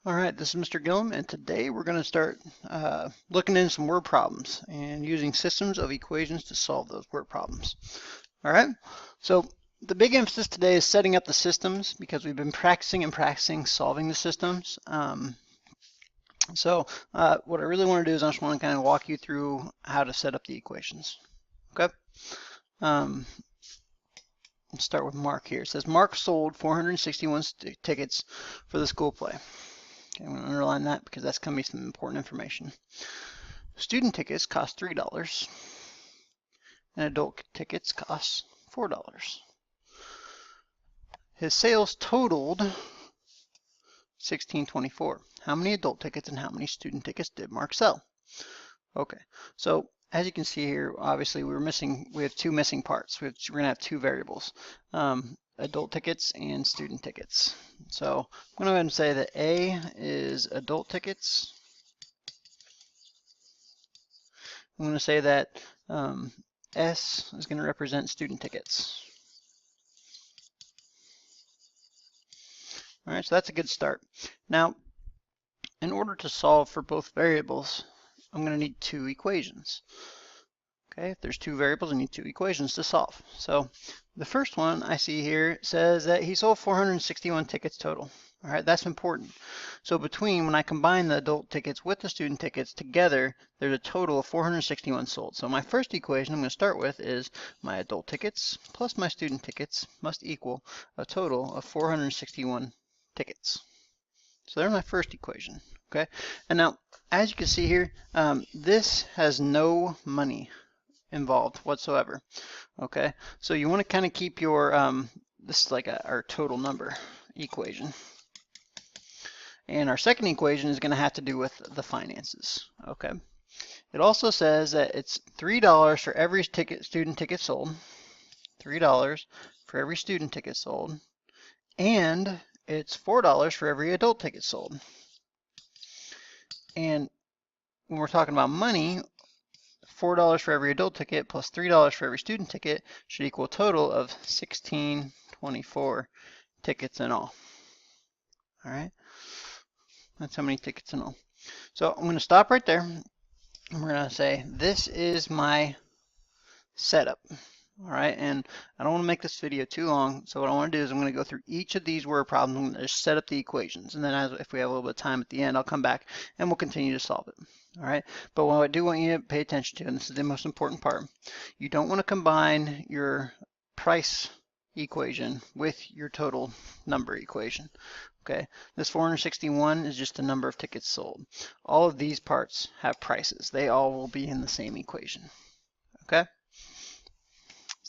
All right, this is Mr. Gillum, and today we're going to start looking into some word problems and using systems of equations to solve those word problems. All right, so the big emphasis today is setting up the systems because we've been practicing and practicing solving the systems. What I really want to do is I just want to kind of walk you through how to set up the equations. Okay, let's start with Mark here. It says Mark sold 461 tickets for the school play. Okay, I'm going to underline that because that's going to be some important information. Student tickets cost $3 and adult tickets cost $4. His sales totaled $16.24. How many adult tickets and how many student tickets did Mark sell? Okay, so as you can see here, obviously we have two missing parts. We're going to have two variables, adult tickets and student tickets. So I'm going to go ahead and say that A is adult tickets. I'm going to say that S is going to represent student tickets. All right, so that's a good start. Now, in order to solve for both variables, I'm going to need two equations. Okay, if there's two variables, I need two equations to solve. So the first one I see here says that he sold 461 tickets total. All right, that's important. So when I combine the adult tickets with the student tickets together, there's a total of 461 sold. So my first equation I'm going to start with is my adult tickets plus my student tickets must equal a total of 461 tickets. So there's my first equation. Okay, and now as you can see here, this has no money involved whatsoever. Okay, so you want to kind of keep your this is like our total number equation. And our second equation is going to have to do with the finances. Okay, it also says that it's $3 for every student ticket sold, $3 for every student ticket sold, and it's $4 for every adult ticket sold. And when we're talking about money, $4 for every adult ticket plus $3 for every student ticket should equal a total of $16.24 tickets in all. All right, that's how many tickets in all. So I'm going to stop right there. And we're going to say this is my setup. All right, and I don't want to make this video too long, so what I want to do is I'm going to go through each of these word problems. I'm going to just set up the equations, and then if we have a little bit of time at the end, I'll come back and we'll continue to solve it. All right, but what I do want you to pay attention to, and this is the most important part, you don't want to combine your price equation with your total number equation. Okay, this 461 is just the number of tickets sold. All of these parts have prices. They all will be in the same equation. Okay?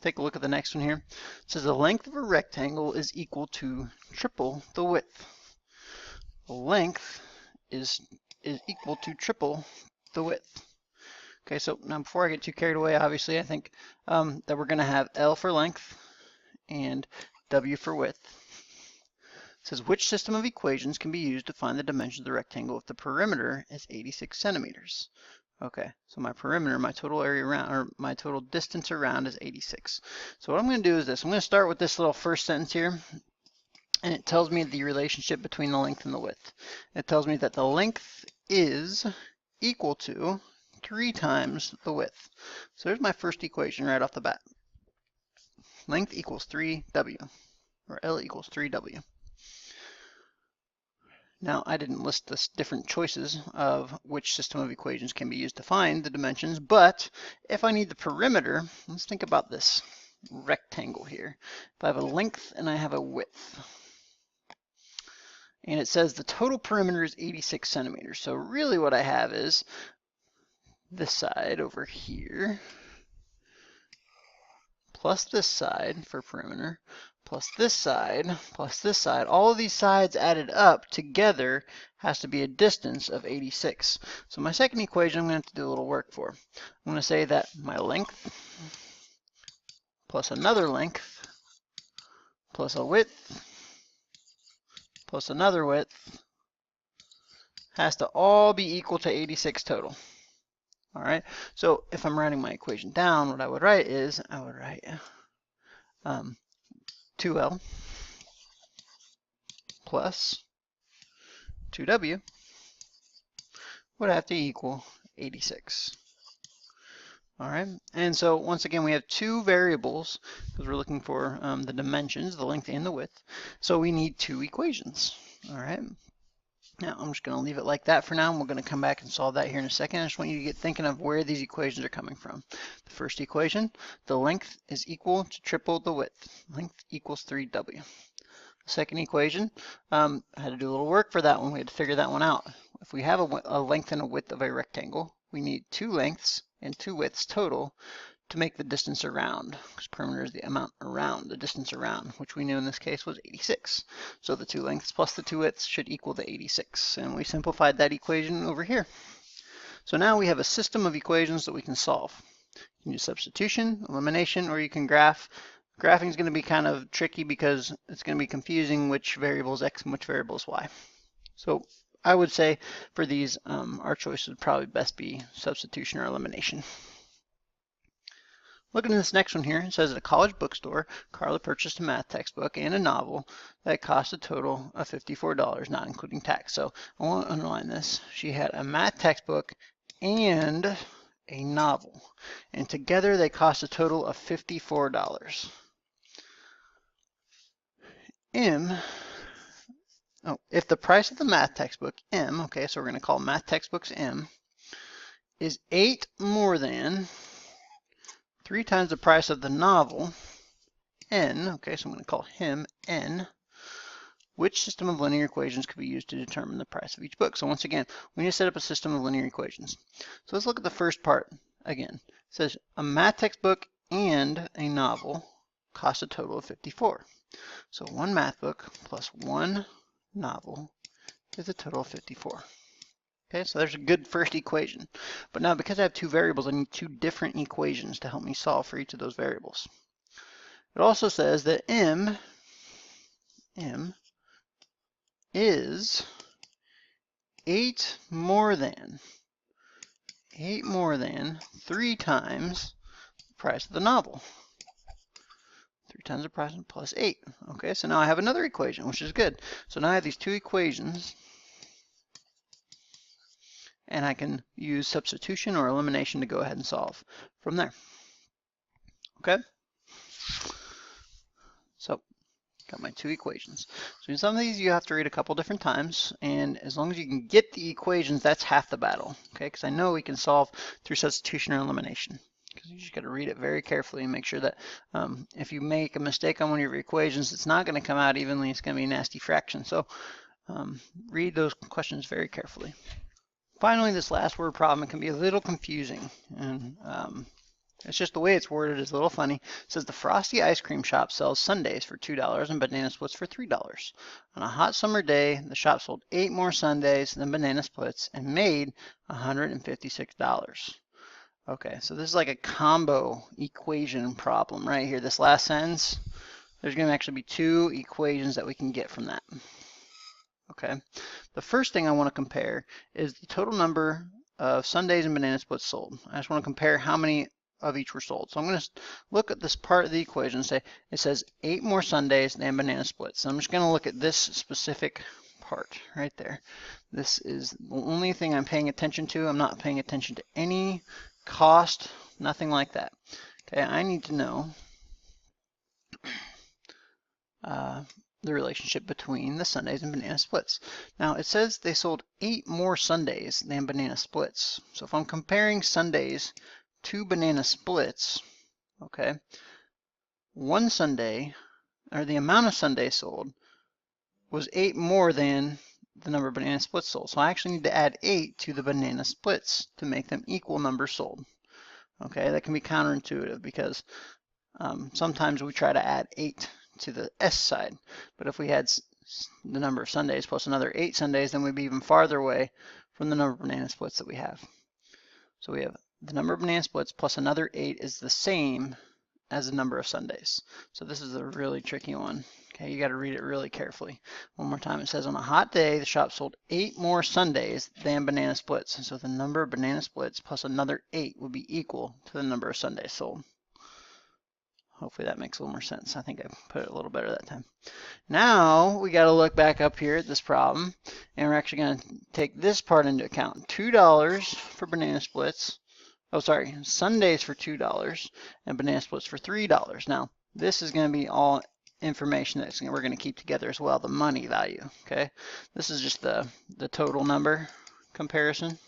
Take a look at the next one here. It says the length of a rectangle is equal to triple the width. The length is equal to triple the width. Okay, so now before I get too carried away, obviously I think that we're going to have L for length and W for width. It says which system of equations can be used to find the dimensions of the rectangle if the perimeter is 86 centimeters? Okay, so my perimeter, my total area around, or my total distance around is 86. So what I'm going to do is this. I'm going to start with this little first sentence here, and it tells me the relationship between the length and the width. It tells me that the length is equal to 3 times the width. So there's my first equation right off the bat. Length equals 3W, or L equals 3W. Now, I didn't list the different choices of which system of equations can be used to find the dimensions, but if I need the perimeter, let's think about this rectangle here. If I have a length and I have a width, and it says the total perimeter is 86 centimeters. So really what I have is this side over here, plus this side for perimeter, plus this side, all of these sides added up together has to be a distance of 86. So my second equation I'm going to have to do a little work for. I'm going to say that my length plus another length plus a width plus another width has to all be equal to 86 total. All right, so if I'm writing my equation down, what I would write is, I would write 2L plus 2W would have to equal 86. All right, and so once again, we have two variables because we're looking for the dimensions, the length and the width. So we need two equations. All right. Now I'm just going to leave it like that for now, and we're going to come back and solve that here in a second. I just want you to get thinking of where these equations are coming from. The first equation, the length is equal to triple the width. Length equals 3W. The second equation, I had to do a little work for that one. We had to figure that one out. If we have a length and a width of a rectangle, we need two lengths and two widths total to make the distance around, because perimeter is the amount around, the distance around, which we knew in this case was 86. So the two lengths plus the two widths should equal the 86, and we simplified that equation over here. So now we have a system of equations that we can solve. You can use substitution, elimination, or you can graph. Graphing is going to be kind of tricky because it's going to be confusing which variable is x and which variable is y. So I would say for these, our choice would probably best be substitution or elimination. Looking at this next one here, it says at a college bookstore, Carla purchased a math textbook and a novel that cost a total of $54, not including tax. So I want to underline this. She had a math textbook and a novel, and together they cost a total of $54. If the price of the math textbook, M, okay, so we're going to call math textbooks M, is 8 more than 3 times the price of the novel, N, okay, so I'm going to call him N, which system of linear equations could be used to determine the price of each book? So once again, we need to set up a system of linear equations. So let's look at the first part again. It says a math textbook and a novel cost a total of 54. So one math book plus one novel is a total of 54. Okay, so there's a good first equation. But now because I have two variables, I need two different equations to help me solve for each of those variables. It also says that M is 8 more than 3 times the price of the novel. 3 times the price plus 8. Okay, so now I have another equation, which is good. So now I have these two equations, and I can use substitution or elimination to go ahead and solve from there. Okay? So, got my two equations. So in some of these you have to read a couple different times, and as long as you can get the equations, that's half the battle. Okay, because I know we can solve through substitution or elimination. Because you just got to read it very carefully and make sure that if you make a mistake on one of your equations, it's not going to come out evenly. It's going to be a nasty fraction. So read those questions very carefully. Finally, this last word problem, it can be a little confusing, and it's just the way it's worded is a little funny. It says the Frosty ice cream shop sells sundaes for $2 and banana splits for $3. On a hot summer day, the shop sold 8 more sundaes than banana splits and made $156. Okay, so this is like a combo equation problem right here. This last sentence, there's going to actually be two equations that we can get from that. Okay, the first thing I want to compare is the total number of sundaes and banana splits sold. I just want to compare how many of each were sold. So I'm going to look at this part of the equation and say it says 8 more sundaes than banana splits. So I'm just going to look at this specific part right there. This is the only thing I'm paying attention to. I'm not paying attention to any cost, nothing like that. Okay, I need to know the relationship between the sundaes and banana splits. Now it says they sold 8 more sundaes than banana splits. So if I'm comparing sundaes to banana splits, okay, one sundae, or the amount of sundaes sold, was 8 more than the number of banana splits sold. So I actually need to add 8 to the banana splits to make them equal numbers sold. Okay, that can be counterintuitive because sometimes we try to add 8 to the S side, but if we had the number of sundaes plus another 8 sundaes, then we'd be even farther away from the number of banana splits that we have. So we have the number of banana splits plus another 8 is the same as the number of sundaes. So this is a really tricky one. Okay, you got to read it really carefully. One more time, it says on a hot day, the shop sold 8 more sundaes than banana splits. And so the number of banana splits plus another 8 would be equal to the number of sundaes sold. Hopefully that makes a little more sense. I think I put it a little better that time. Now we got to look back up here at this problem, and we're actually going to take this part into account. $2 for banana splits. Oh, sorry, sundaes for $2 and banana splits for $3. Now, this is going to be all information that we're going to keep together as well, the money value, okay? This is just the total number comparison.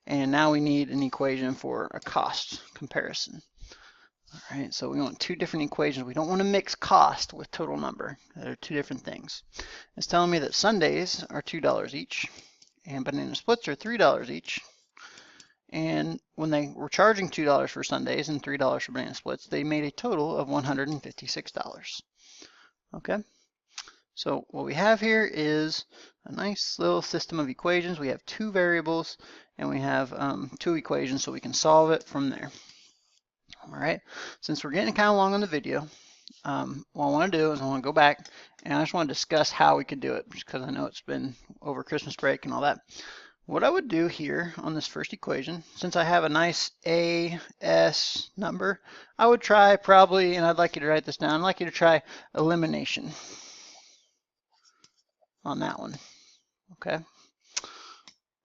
And now we need an equation for a cost comparison. All right, so we want two different equations. We don't want to mix cost with total number. They're two different things. It's telling me that sundaes are $2 each and banana splits are $3 each. And when they were charging $2 for sundaes and $3 for banana splits, they made a total of $156. Okay, so what we have here is a nice little system of equations. We have two variables and we have two equations, so we can solve it from there. All right, since we're getting kind of long on the video, what I want to do is I want to go back and I just want to discuss how we could do it, because I know it's been over Christmas break and all that. What I would do here on this first equation, since I have a nice A, S number, I would try probably, and I'd like you to write this down, I'd like you to try elimination on that one, okay?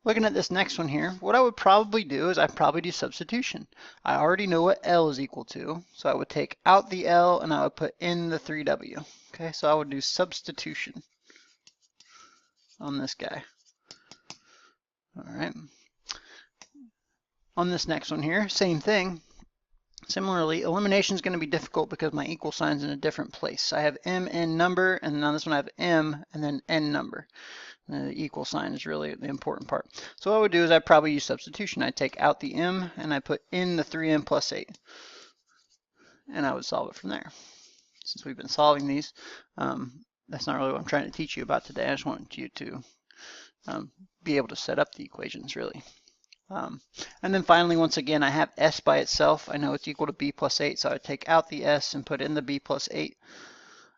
Looking at this next one here, what I would probably do is I'd probably do substitution. I already know what L is equal to, so I would take out the L and I would put in the 3W. Okay, so I would do substitution on this guy. All right. On this next one here, same thing. Similarly, elimination is going to be difficult because my equal sign is in a different place. I have M N number, and on this one I have M and then N number. The equal sign is really the important part. So what I would do is I'd probably use substitution. I'd take out the M and I put in the 3M plus 8. And I would solve it from there. Since we've been solving these, that's not really what I'm trying to teach you about today. I just want you to be able to set up the equations, really. And then finally, once again, I have S by itself. I know it's equal to B plus 8, so I would take out the S and put in the B plus 8.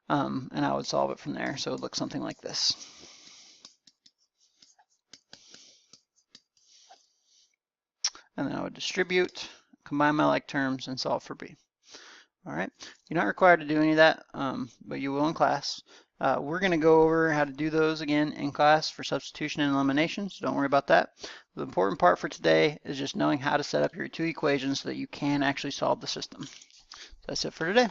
And I would solve it from there. So it looks something like this. And then I would distribute, combine my like terms, and solve for B. All right, you're not required to do any of that, but you will in class. We're going to go over how to do those again in class for substitution and elimination, so don't worry about that. The important part for today is just knowing how to set up your two equations so that you can actually solve the system. So that's it for today.